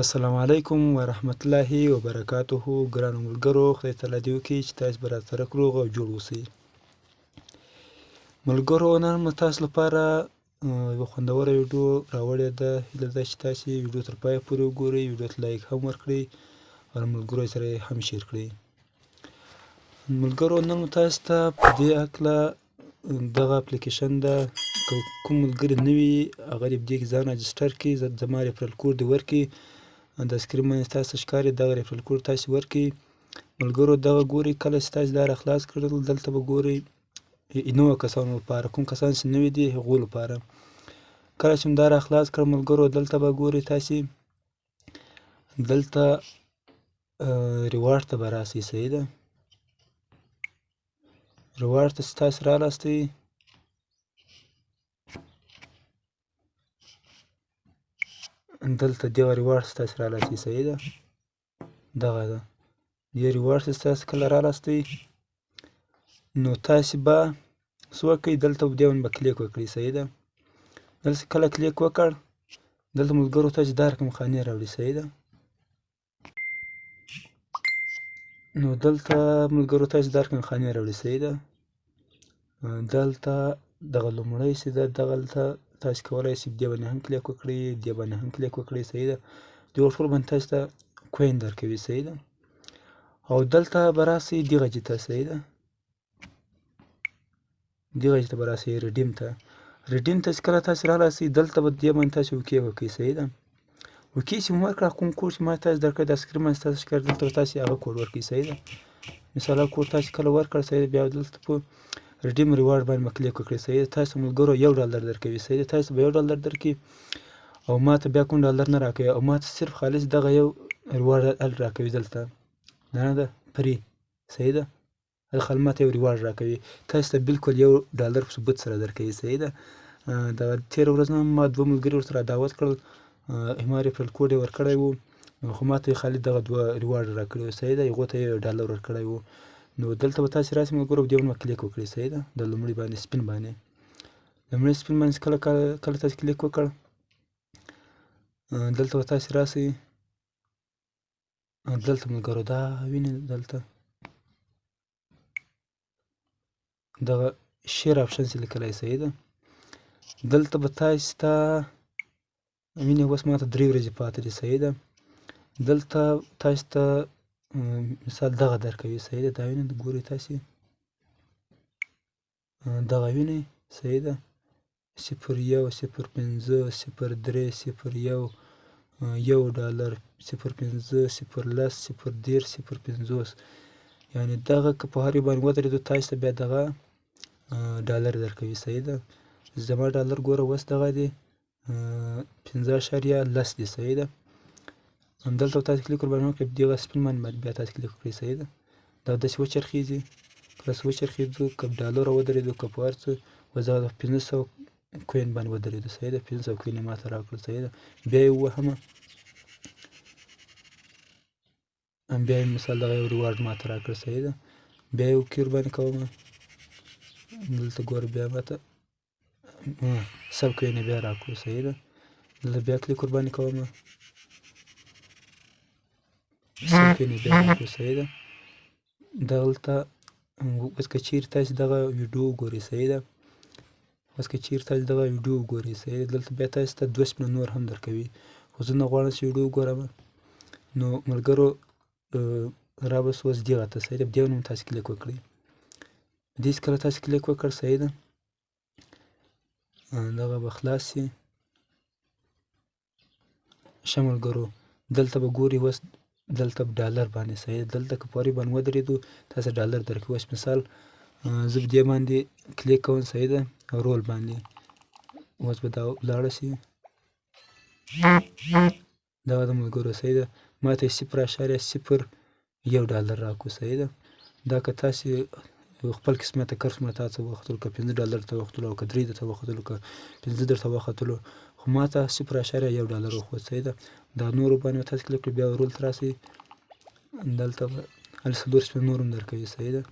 السلام علیکم ورحمت الله وبرکاته. ګرانو ملګرو، خدای تعالی دې وکړي چې تاسو به راسره روغ او جوړ اوسئ. ملګرو، نن مو تاسو لپاره یوه خوندوره ویډیو راوړې ده. هیله ده چې تاسې ویډیو تر پایه پورې وګورئ، ویډیو ته لایک هم ورکړئ او له ملګرو سره یې هم شیر کړئ. ملګرو، نن مو تاسو ته په دې هکله دغه اپلیکیشن ده، که کوم ملګري نه وي هغه دې په دې کې ځان رجسټر کړي، زما ریفرل کوډ دې ورکړي. د سکرین باندې تاسو ښکاري دغه ریفرل کوډ تاسو ورکړئ. ملګرو، دغه ګورئ، کله چې تاسو دا راخلاص کړل دلته به ګورئ نوو کسانو لپاره، کوم کسان چې نوي دي هغو لپاره. کله چې مو دا راخلاص کړل ملګرو، دلته به ګورئ تاسې دلته ریوارډ ته به راسئ. صحیح ده، ریوارډ ته چې تاسو رالاستئ دلته دغه ریوارډ ته تاسو رالاستئ. صحیح ده، دغه ده دې ریوارډ ته تاسو کله رالاستئ نو تاسې به څه وکړئ، دلته دې باندې به کلیک وکړئ. صحیح ده، دلته کله کلیک وکړ دلته ملګرو تاسې دا رقم خانې راوړئ. صحیح ده، نو دلته ملګرو تاسې دا رقم خانې راوړئ. صحیح ده، دلته دغه لومړی چې ده دغلته تاسې کولی شئ دې باندې هم کلیک وکړئ، دې باندې هم کلیک وکړئ. صحیح ده، دغه ټول باندې تاسو ته کوین درکوي. صحیح ده، او دلته به راسئ دغه ځای ته. صحیح ده، دغه ځای ته به راسئ ریډیم ته. ریډیم ته چې کله تاسې رالاستئ دلته به دې باندې تاسې اوکې وکړئ. صحیح ده، اوکې چې مو ورکړه کوم کوډ چې ما تاسې درکړی دا سکرین باندې تاسو ښکاري دلته به تاسې هغه کوډ ورکړئ. صحیح ده، مثال هغه کوډ تاسې کله ورکړ صحیح ده، بیا دلته په ریډیم ریوارډ باندې به کلیک وکړئ. صحیح ده، تاسو ملګرو $1 درکوي. صحیح ده، تاسو به $1 درکړي او ما ته بیا کوم ډالر نه راکوي، او ما ته صرف خالص دغه یو ریوارډ راکوي دلته دا نه ده فري. صحیح ده، خل ما ته یو ریوارډ راکوي، تاسو ته بالکل $1 په ثبوت سره درکوي. صحیح ده، دغه تېره ورځ نه ما 2 ملګري ورسره دعوت کړل، ما ریفرل کوډ یې ورکړی و، خو ما ته یې خالي دغه 2 ریوارډ راکړي وو. صحیح ده، هغو ته یې $1 ورکړی و. نو دلته به تاسې راسئ ملګرو، دې باندې به کلیک وکړئ. صحیح ده، د لومړي باندې سپین باندې، لومړي سپین باندې کله تاسې کلیک وکړ دلته به تاسې راسئ، دلته ملګرو دا وینئ دلته دغه شیر آپشن چې لیکلی. صحیح ده، دلته به تاسې ته وینئ اوس ما ته 3 ورځې پاتې دي. صحیح ده، دلته تاسې ته مثال دغه درکوي. صحیح ده، دا وینئ ګورئ تاسې دغه وینئ. صحیح ده، 01 05 03 01 $1 05 010 010 050، یعنې دغه که په هر یو باندې ودرېدو تاسو ته بیا دغه ډالر درکوي. صحیح ده، زما ډالر ګوره اوس دغه دی 15.10 دی. صحیح ده، دلته تاسو کلیک ورباندې وکړئ، دغه سپین باندې بیا تاسو کلیک وکړئ. صحیح ده، دا داسې وچرخېږي، کله چې وچرخېدو که په ډالرو ودرېدو که په هر څه اوس دغه 500 کوین باندې ودرېدو. صحیح ده، 500 کوین یې ماته راکړل. صحیح ده، بیا یې ووهمه، بیا یې مثال دغه یو ریوارډ ماته راکړ. صحیح ده، بیا یې اوکې ورباندې کومه، دلته ګوره بیا ماته 100 کوین یې بیا راکړو. صحیح ده، دلته بیا کلیک ورباندې کومه، 100 کوین یې بیا راکړو. صحیح ده، دلته اوس که چیرې تاسې دغه ویډیو وګورئ. صحیح ده، اوس که چیرې تاسې دغه ویډیو وګورئ. صحیح ده، دلته بیا تاسې ته 2 سپینه نور هم درکوي، خو زه نه غواړم چې ویډیو وګورم. نو ملګرو رابس اوس دغه ته. صحیح ده، دې باندې تاسې کلیک وکړئ، دې چې کله تاسې کلیک وکړ صحیح ده دغه به خلاص شي. ښه ملګرو، دلته به ګورئ اوس دلته په ډالر باندې. صحیح ده، دلته که په هر یو باندې ودرېدو تاسې ډالر درکوي. اوس مثال زه په دې باندې کلیک کوم. صحیح ده، رول باندې اوس به دا ولاړه شي دغه د ملګرو. صحیح ده، ما ته یې 0.01 راکړو. صحیح ده، دا که تاسې خپل قسمته کار څومره تا څه وختلو، که $5 ته وختلو او که 3 درته وختلو که 5 درته وختلو، خو ما ته 0.1 وخوت. صحیح ده، دا نورو باندې تاسې کلیک کړئ، بیا رول ته راسئ، دلته به هلته 4 سپین نور هم درکوي. صحیح ده،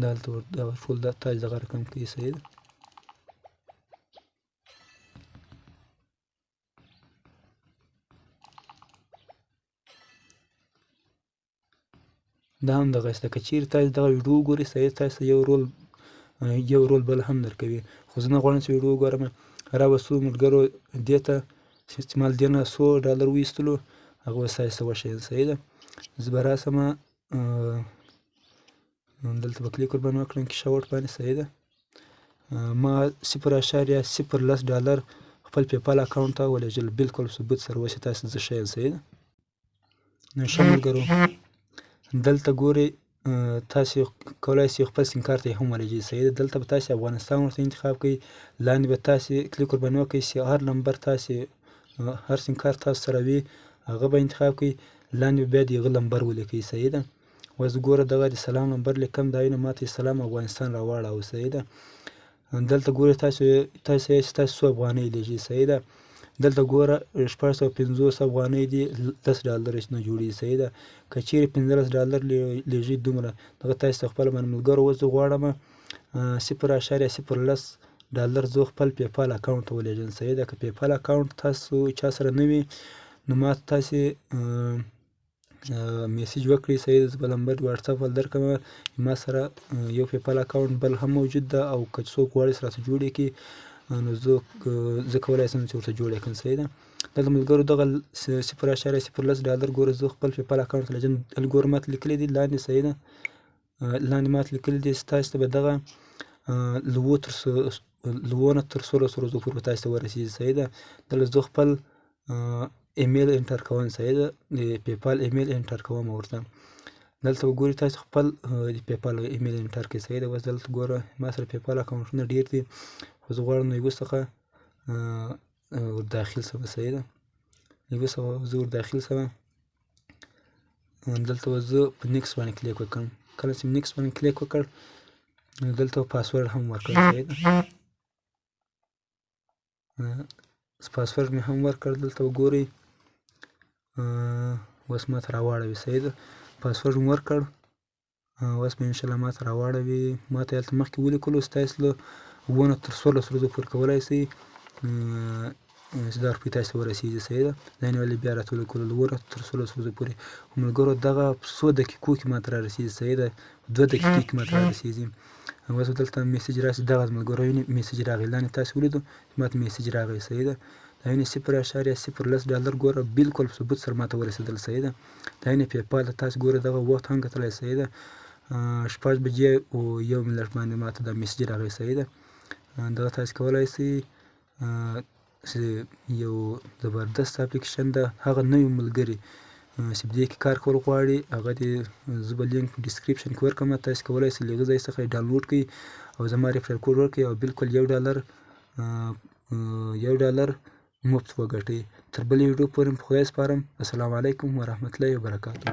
دلته دغه ټول تاسې دغه رقم کوي. صحیح ده، دا هم دغسې ده. که چیرې تاسې دغه ویډیو وګورئ سید تاسو ته یو رول بل هم درکوي، خو زه نه غواړم چې ویډیو وګورم. راوه څو ملګرو دې ته احتمال دې نه $100 وایستلو، هغه به ستاسې څه وښیم. صحیح ده. زه به راسم دلته به کلیک ورباندې وکړم کیشه وټ باندې. صحیح ده. ما $0.10 خپل پیپال اکاونټ ته ولېږل، بلکل ثبوت سره اوس یې تاسې زه ښیم. صحیح ده. نو ښه ملګرو دلته ګورئ تاسې کولی شئ خپل سیم کارت یې هم ولېږئ. صحیح ده. دلته به تاسې افغانستان ورته انتخاب کړئ، لاندې به تاسې کلیک ورباندې وکړئ، CR نمبر تاسې هر سیم کارت تاسو سره وي هغه به انتخاب کړئ، لاندې به بیا د هغه نمبر ولیکئ. صحیح ده. اوس ګوره دغه د سلام نمبر لیکم، دا وینه ماته سلام افغانستان راواړوه. صحیح ده. دلته ګوره تاسې یې چې تاسې څو افغانۍ لیږئ. صحیح ده. دلته ګوره 650 افغانۍ دي $10 نه جوړېږي. صحیح ده. که چیرې $15 لیږئ دومره دغه تاسې ته خپله باندې ملګرو اوس زه غواړم $0.0 زه خپل پیپال اکاونټ ته ولېږم. صحیح ده. که پیپال اکاونټ تاسو چا سره نه وي نو ماته تاسې میسیج وکړئ. صحیح ده. زه به نمبر واتساپ ول درکړم. ما سره یو پیپال اکاونټ بل هم موجود ده، او که څوک غواړي چې راته جوړ یې کړي نو زه کولی شم چې ورته جوړ یې کړم. صحیح ده. دلته ملګرو دغه $0.010 ګوره زه خپل پیپال اکاونټ ته لېږم. دلته ګوره ماته لیکلي دي لاندې. صحیح ده. لاندې ماته لیکلي دي چې تاسې ته به دغه له 7 نه تر 16 ورځو پورې به تاسې ته ورسېږي. صحیح ده. دلته زه خپل ایمیل انټر کوم. صحیح ده. د پیپال ایمیل انټر کوم ورته. دلته وګورئ تاسې خپل د پیپال ایمیل انټر کړئ. صحیح ده. اوس دلته ګوره ما سره پیپال اکاونټونه ډېر دي، خو زه غواړم د یوه څخه ور داخل شم. صحیح ده. یوه څخه زه ور داخل شوم. دلته به زه په نیکس باندې کلیک وکړم. کله چې نیکس باندې کلیک وکړ نو دلته پاسورډ هم ورکړم. صحیح ده. پاسورډ مې هم ورکړ. دلته وګورئ اوس ماته راواړوي. صحیح ده. پاسورډ مې ورکړ، اوس به انشاءالله ماته راواړوي. ماته هلته مخکې ولیکلو چې تاسې له 7 نه تر 16 ورځو پورې کولی شئ چې دا روپۍ تاسې ته ورسېږي. صحیح ده. دا یې ولې بیا راته ولیکلو له 7 تر 16 ورځو پورې. ملګرو دغه په څو دقیقو کې ماته رارسېږي. صحیح ده. 2 دقیقې کې ماته رارسېږي. اوس دلته میسیج راشي. دغه ملګرو وینئ میسیج راغی، لاندې تاسې ولیدو ماته میسیج راغی. صحیح ده. دا وینئ $0.010 ګوره بلکل په ثبوت سره ماته ورسېدل. صحیح ده. دا وینئ پیپال ته تاسې ګوره دغه وخت هم کتلی. صحیح ده. 6 بجې او 1 منټ باندې ماته دا میسیج راغی. صحیح ده. دغه تاسې کولی شئ چې یو زبردست اپلیکیشن ده. هغه نوي ملګري چې په دې کې کار کول غواړي هغه دې زه به لینک په ډسکریپشن کې ورکړم، تاسې کولی شئ له هغه ځای څخه یې ډاونلوډ کړئ او زما ریفرل کوډ ورکړئ او بلکل $1 مفت وګټئ. تر بلې ویډیو پورې په خدای سپارم. السلام علیکم ورحمة الله وبرکاته.